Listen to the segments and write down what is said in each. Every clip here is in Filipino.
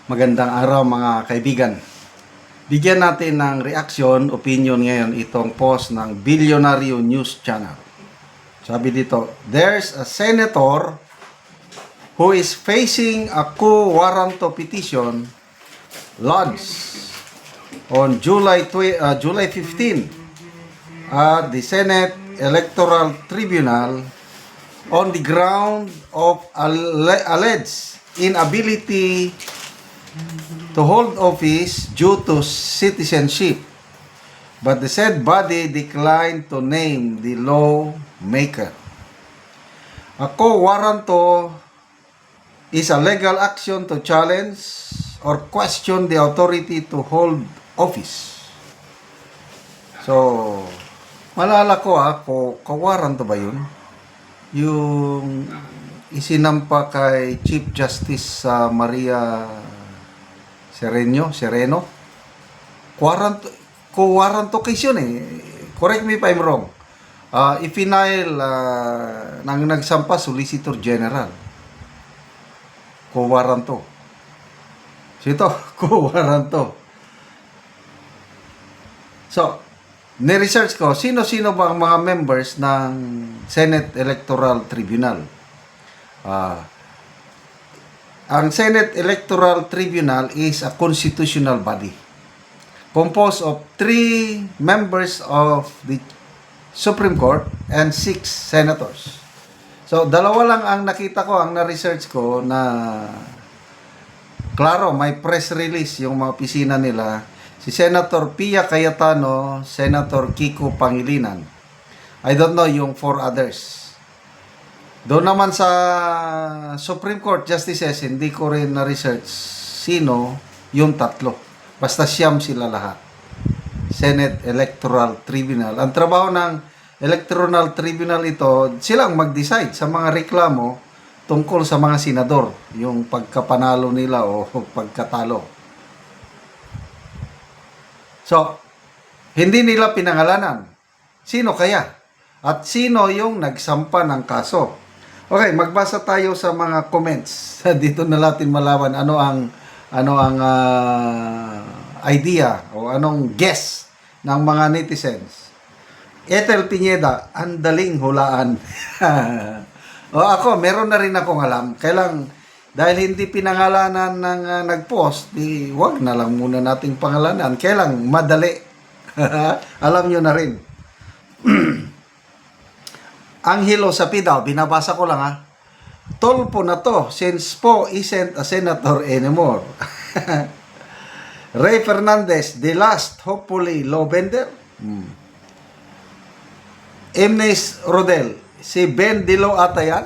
Magandang araw mga kaibigan. Bigyan natin ng reaction, opinion ngayon itong post ng Bilyonaryo News Channel. Sabi dito, there's a senator who is facing a quo warranto petition lodged on July 15 at the Senate Electoral Tribunal on the ground of alleged inability to hold office due to citizenship, but the said body declined to name the lawmaker. A quo warranto is a legal action to challenge or question the authority to hold office. So, malala ko quo warranto ba yun? Yung isinampa kay Chief Justice Maria Sereno. Quo-warranto case yun eh. Correct me if I'm wrong. Ifinail ng nagsampa Solicitor General. Quo-warranto. So ito, quo-warranto. So, ni-research ko, sino-sino ba ang mga members ng Senate Electoral Tribunal? Ang Senate Electoral Tribunal is a constitutional body composed of 3 members of the Supreme Court and 6 senators. So, dalawa lang ang nakita ko, ang na-research ko na klaro, may press release yung mga opisina nila. Si Senator Pia Cayetano, Senator Kiko Pangilinan. I don't know yung 4 others. Doon naman sa Supreme Court Justices, hindi ko rin na-research sino yung 3. Basta siyam sila lahat. Senate Electoral Tribunal. Ang trabaho ng Electoral Tribunal ito, silang mag-decide sa mga reklamo tungkol sa mga senador, yung pagkapanalo nila o pagkatalo. So, hindi nila pinangalanan. Sino kaya? At sino yung nagsampa ng kaso? Okay, magbasa tayo sa mga comments. Dito na natin malaman ano ang idea o anong guess ng mga netizens. Ethel Pineda, ang daling hulaan. O ako, meron na rin akong alam. Kailang dahil hindi pinangalanan ng nag-post, wag na lang muna nating pangalanan. Kailang madali. Alam nyo na rin. Angelo Sapida, binabasa ko lang Tolpo na to since Po isn't a senator anymore. Ray Fernandez, the last hopefully law bender. Emnes Rodel, si Ben Dilo ata yan.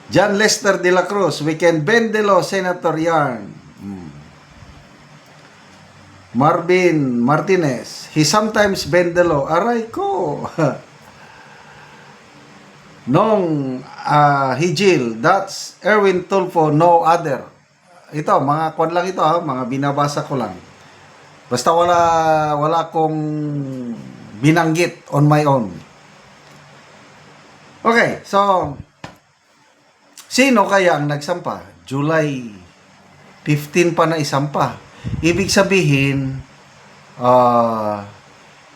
John Lester de la Cruz, we can bend the law, Senator Yarn. Marvin Martinez, he sometimes bend the law. Aray ko. Nong Hijil, that's Erwin Tulfo, no other. Ito, mga kwan lang ito mga binabasa ko lang. Basta wala akong binanggit on my own. Okay, so sino kaya ang nagsampa? July 15 pa na isampa. Ibig sabihin,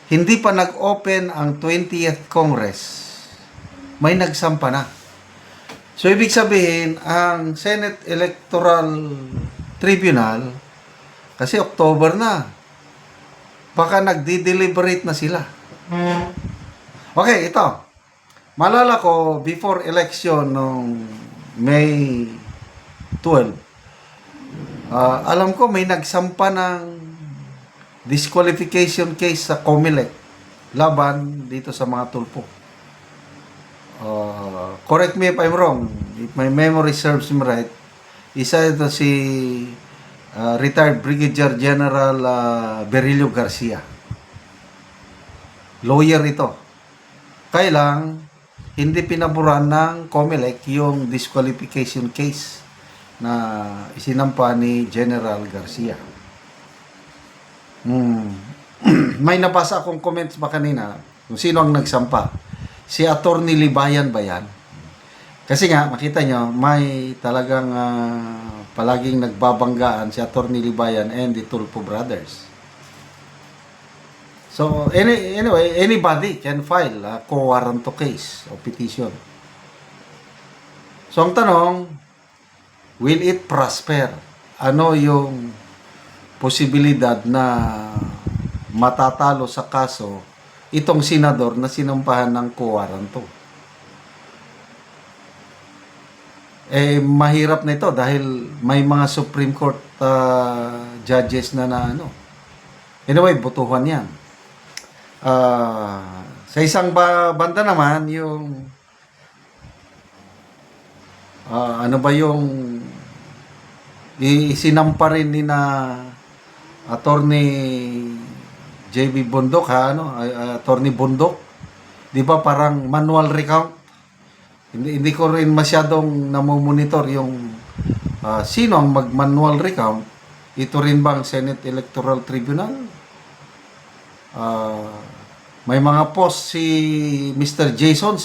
hindi pa nag-open ang 20th Congress, may nagsampa na. So, ibig sabihin, ang Senate Electoral Tribunal, kasi October na, baka nagdi-deliberate na sila. Okay, ito. Malala ko, before election noong May 12, alam ko may nagsampa ng disqualification case sa COMELEC laban dito sa mga tulpo. Correct me if I'm wrong. If my memory serves me right, isa ito si retired Brigadier General Berilio Garcia. Lawyer ito. Kailang hindi pinaboran ng COMELEC yung disqualification case na isinampa ni General Garcia. May nabasa akong comments ba kanina kung sino ang nagsampa. Si Attorney Libayan ba yan? Kasi nga, makita nyo, may talagang palaging nagbabanggaan si Attorney Libayan and the Tulfo Brothers. So, anyway, anybody can file a quo warranto case o petition. So, ang tanong, will it prosper? Ano yung posibilidad na matatalo sa kaso itong senador na sinampahan ng quo warranto? Mahirap na ito dahil may mga Supreme Court judges na ano. Anyway, butuhan yan. Sa isang banda naman, yung ano ba yung isinampa rin ni na Attorney JB Bundok, Attorney Bundok, di ba parang manual recount? Hindi ko rin masyadong namomonitor yung sino ang mag-manual recount. Ito rin bang Senate Electoral Tribunal? May mga post si Mr. Jason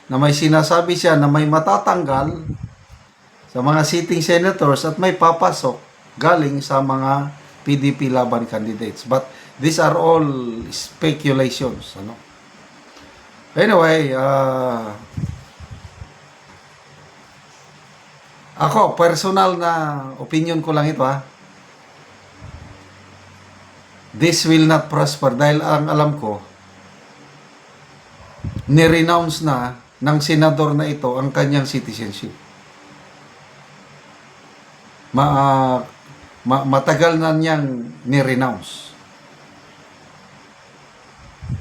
na may sinasabi siya na may matatanggal sa mga sitting senators at may papasok galing sa mga PDP laban candidates. But these are all speculations. Ano? Anyway, ako, personal na opinion ko lang ito This will not prosper dahil ang alam ko, ni-renounce na ng senador na ito ang kanyang citizenship. Matagal na niyang ni-renounce.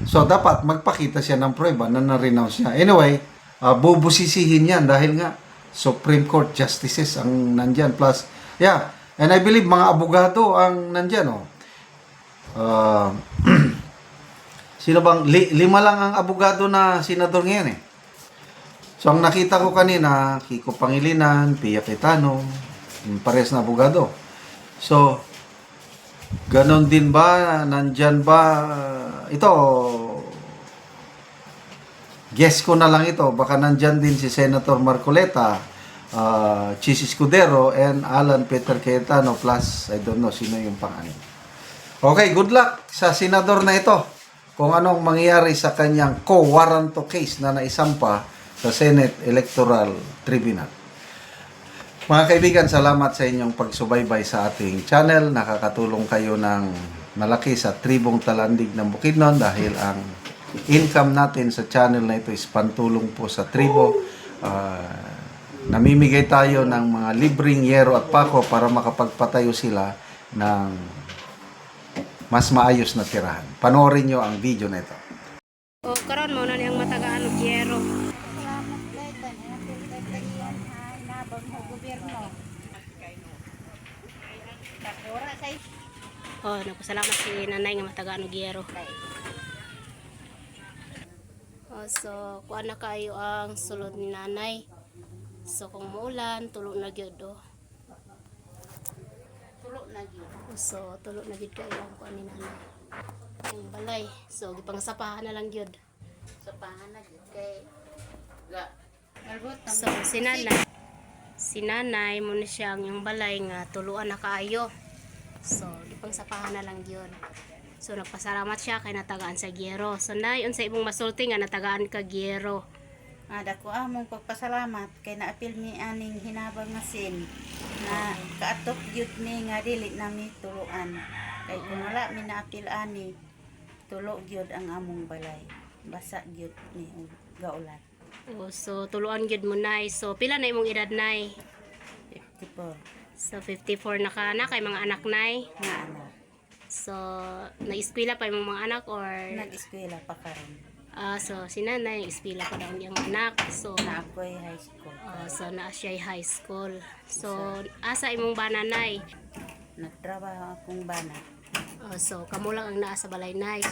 So, dapat magpakita siya ng prueba na na-renounce niya. Anyway, bubusisihin yan dahil nga Supreme Court justices ang nandyan. Plus, and I believe mga abogado ang nandyan, sino bang lima lang ang abogado na senador ngayon So ang nakita ko kanina, Kiko Pangilinan, Pia Cayetano, pares na abogado. So ganon din ba, nandyan ba ito, guess ko na lang ito, baka nandyan din si Senator Marcoleta, Chis Escudero, and Alan Peter Cayetano, plus I don't know sino yung pang-anim. Okay, good luck sa senador na ito kung anong mangyayari sa kanyang quo warranto case na naisampa sa Senate Electoral Tribunal. Mga kaibigan, salamat sa inyong pagsubaybay sa ating channel. Nakakatulong kayo ng malaki sa tribong Talandig ng Bukidnon dahil ang income natin sa channel na ito is pantulong po sa tribo. Namimigay tayo ng mga libreng yero at pako para makapagpatayo sila ng mas maayos na tirahan. Panoorin nyo ang video na ito. Karon mo na niyang matagaan og yero. Nagpasalamat si nanay nga matagaan og yero. So kuan na kayo ang sulod ni nanay. So kung muulan, tulo na gyud So, tulo na gid kayo ang kuan ni nanay. Ang balay. So, gipangsapahan na lang gyud. Sapahan na gid kay So, si nanay mo na siyang yung balay nga tuluan na kaayo. So, gipangsapahan na lang gyud. So, nagpasalamat siya kay natagaan sa gyero. So, nay unsa imong masulti nga natagaan ka gyero? dako among pagpasalamat kay naapil ni aning hinabang nga sin na kaatok gyud ni nga dili nami tuluan kay kung wala mi naapil ani tulo gyud ang among balay basa gyud ni gaulan. So tuluan gyud mo nay. So pila na imong edad nay? 54 So 54 na ka na kay mga anak nay? nga anak. So nag-eskwela pa imong mga anak or Nag-eskwela pa karon. So si nanay nag-eskwela pa daw niyang anak. So Na ako'y high school. so naa siya high school. So asa imong bana nay? Nagtrabaho akong bana. So kamo lang ang naa sa balay nay.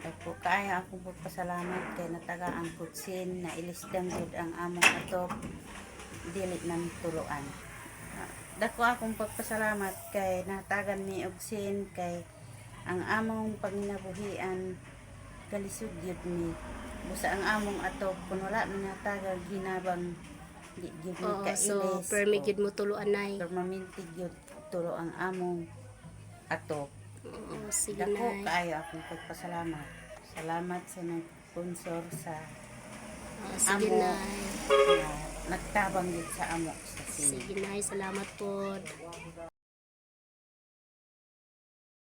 Dako kaya akong pagpasalamat kay natagaan kutsin na ilistang gud ang among atop dili nang tuluan. Dako akong pagpasalamat kay natagan ni og sin kay ang among panginabuhian kalisod gyud ni busa ang among atop kun wala minatagag hinabang di gyud mi Oo, kailis. so permi gyud mo tuluan nay. Permanente gyud tulo ang among atop. Oo, sige Dako nay. kaayo akong pagpasalamat. Salamat sa nag-sponsor sa Oo, sige amo nay. na nagtabang gyud sa amo sa sin. Sige nay, salamat po.